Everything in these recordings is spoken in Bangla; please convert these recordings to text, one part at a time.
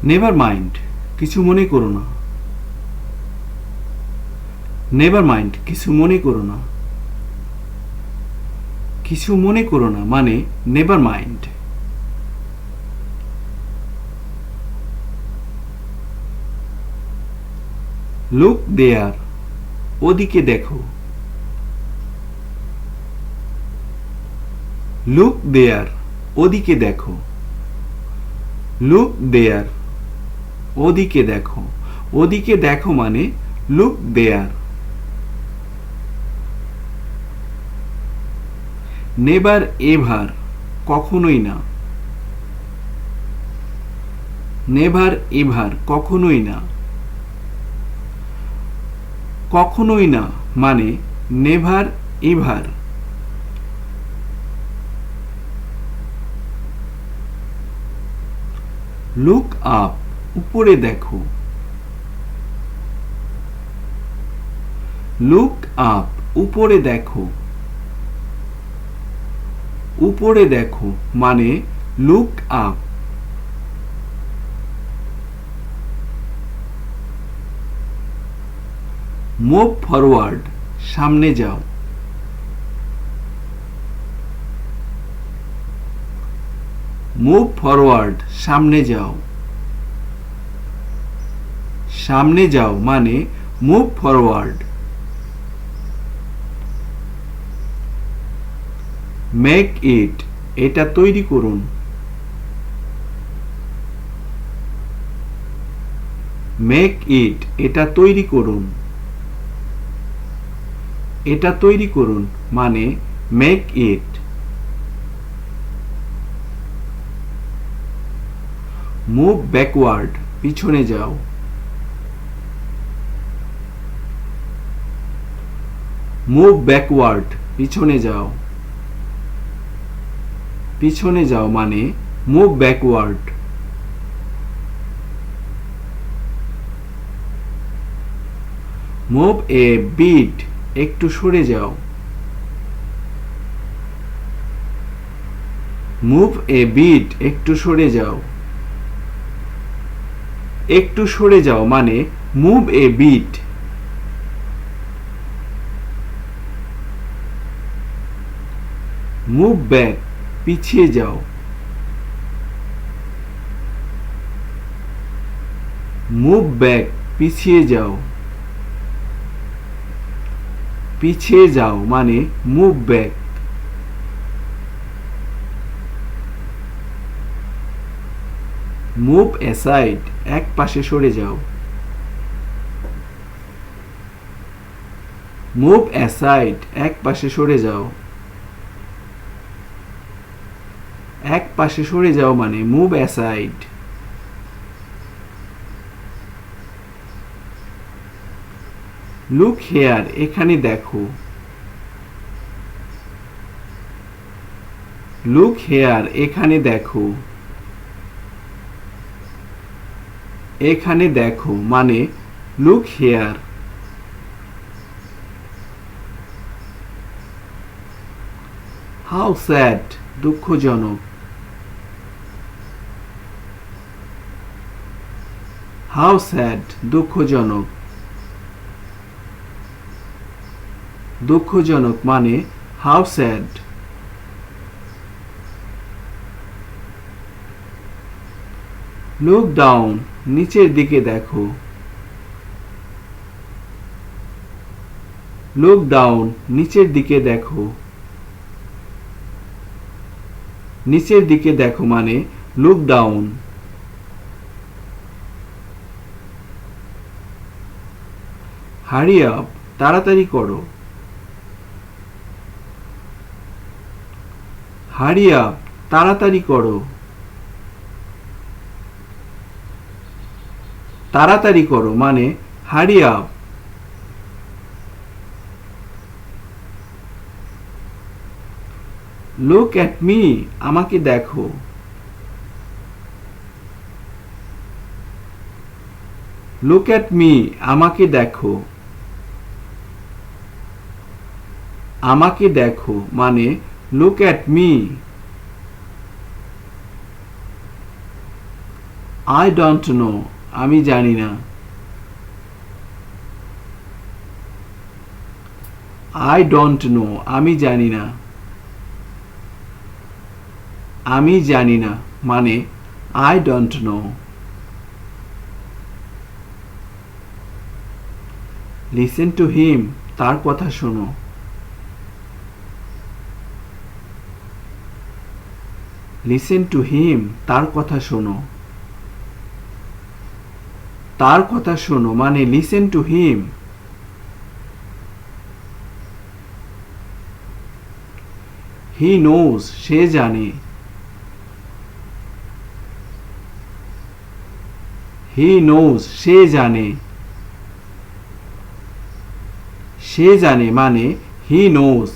নেভার মাইন্ড, কিছু মনে করো না। নেভার মাইন্ড, কিছু মনে করো না। কিছু মনে করো না মানে নেভার মাইন্ড। লুক দেয়ার, ওদিকে দেখো। লুক দেয়ার, ওদিকে দেখো। লুক দেয়ার, ওদিকে দেখো। ওদিকে দেখো মানে লুক দেয়ার। নেভার এভার, কখনোই না। নেভার এভার, কখনোই না। কখনোই না মানে নেভার এভার। লুক আপ, উপরে দেখো। লুক আপ, উপরে দেখো। উপরে দেখো মানে লুক আপ। মুভ ফরওয়ার্ড, সামনে যাও। মুভ ফরওয়ার্ড, সামনে যাও। সামনে যাও মানে মুভ ফরওয়ার্ড। মেক ইট, এটা তৈরি করুন। মেক ইট, এটা তৈরি করুন। এটা তৈরি করুন মানে মেক ইট। মুভ ব্যাকওয়ার্ড, পিছনে যাও। মুভ ব্যাকওয়ার্ড, পিছনে যাও। পিছনে যাও মানে move backward. Move a bit, একটু সরে যাও। মুভ এ বিট, একটু সরে যাও। একটু সরে যাও মানে move a bit. Move back, পিছিয়ে যাও। মুভ ব্যাক, পিছিয়ে যাও। পিছিয়ে যাও মানে মুভ ব্যাক। মুভ অ্যাসাইড, এক পাশে সরে যাও। মুভ অ্যাসাইড, এক পাশে সরে যাও। এক পাশে সরে যাও মানে মুভ অ্যাসাইড। লুক হেয়ার, এখানে দেখো। লুক হেয়ার, এখানে দেখো। এখানে দেখো মানে লুক হেয়ার। হাউ স্যাড, দুঃখজনক। হাউ স্যাড, দুঃখজনক। দুঃখজনক মানে হাউ স্যাড। লুক ডাউন, নিচের দিকে দেখো। লুক ডাউন, নিচের দিকে দেখো। নিচের দিকে দেখো মানে লুক ডাউন। হারি আপ, তাড়াতাড়ি করো। হারি আপ, তাড়াতাড়ি করো। তাড়াতাড়ি করো মানে hurry up. Look at me, আমাকে দেখো। লুক অ্যাট মি, আমাকে দেখো। আমাকে দেখো মানে look at me. I don't know. আমি জানি না। I don't know. আমি জানি না। আমি জানি না মানে I don't know. Listen to him. তার কথা শোনো। Listen to him. তার কথা শোনো। তার কথা শোনো মানে listen to him. He knows. সে জানে। He knows. সে জানে। সে জানে মানে he knows.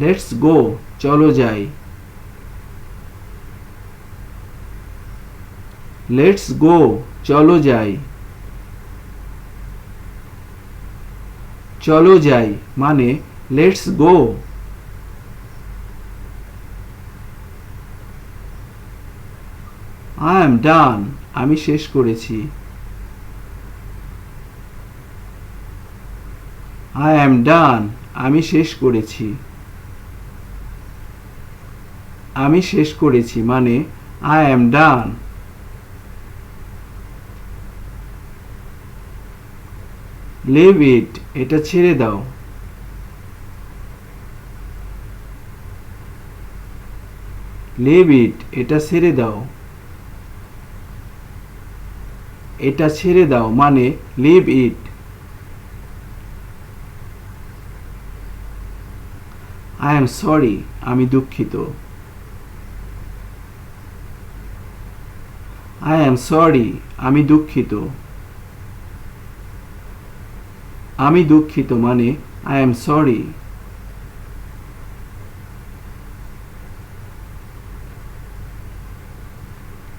Let's go. চলো যাই। Let's go. চলো যাই। চলো যাই মানে let's go. I am done. আমি শেষ করেছি। I am done. আমি শেষ করেছি। আমি শেষ করেছি মানে I am done. Leave it. এটা ছেড়ে দাও। Leave it. এটা ছেড়ে দাও। এটা ছেড়ে দাও মানে leave it. I am sorry. আমি দুঃখিত। I am sorry. আমি দুঃখিত। আমি দুঃখিত মানে I am sorry.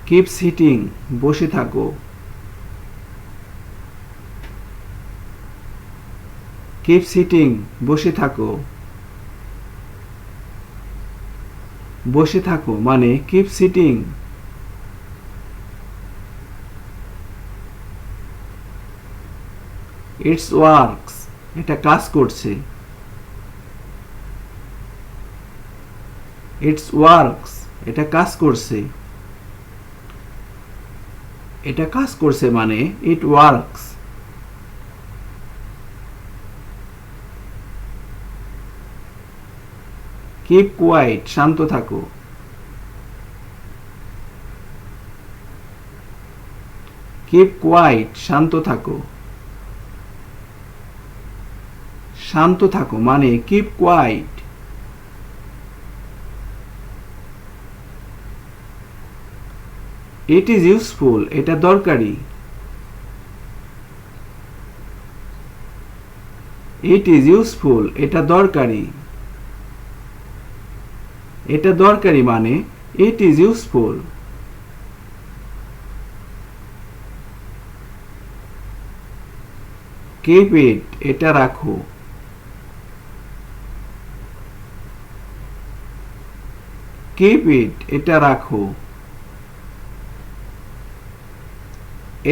Keep sitting. বসে থাকো। Keep sitting. বসে থাকো। বসে থাকো মানে keep sitting. It works. এটা কাজ করছে। It works. এটা কাজ করছে। এটা কাজ করছে মানে it works. Keep quiet. শান্ত থাকো। Keep quiet. শান্ত থাকো। শান্ত থাকো মানে keep quiet. It is useful. এটা দরকারি। It is useful. এটা দরকারি। এটা দরকারি মানে it is useful. Keep it. এটা রাখো। Keep it. এটা রাখো।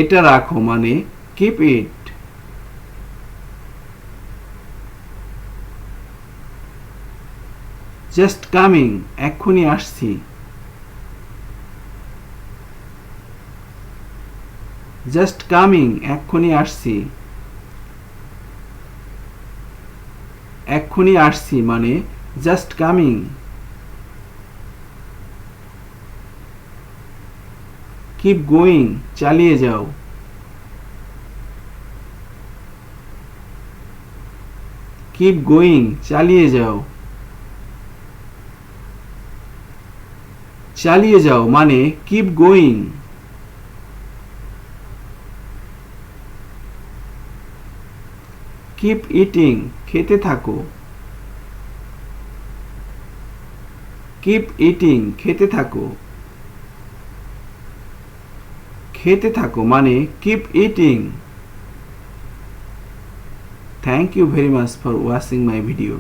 এটা রাখো মানে keep it. Just coming. এক্ষুনি আসছি। Just coming. এক্ষুনি আসছি। এক্ষুনি আসছি মানে just coming. Keep going. চালিয়ে যাও। Keep going. চালিয়ে যাও। চালিয়ে যাও মানে keep going. Keep eating. খেতে থাকো। Keep eating. খেতে থাকো। খেতে থাকো মানে keep eating. Thank you very much for watching my video.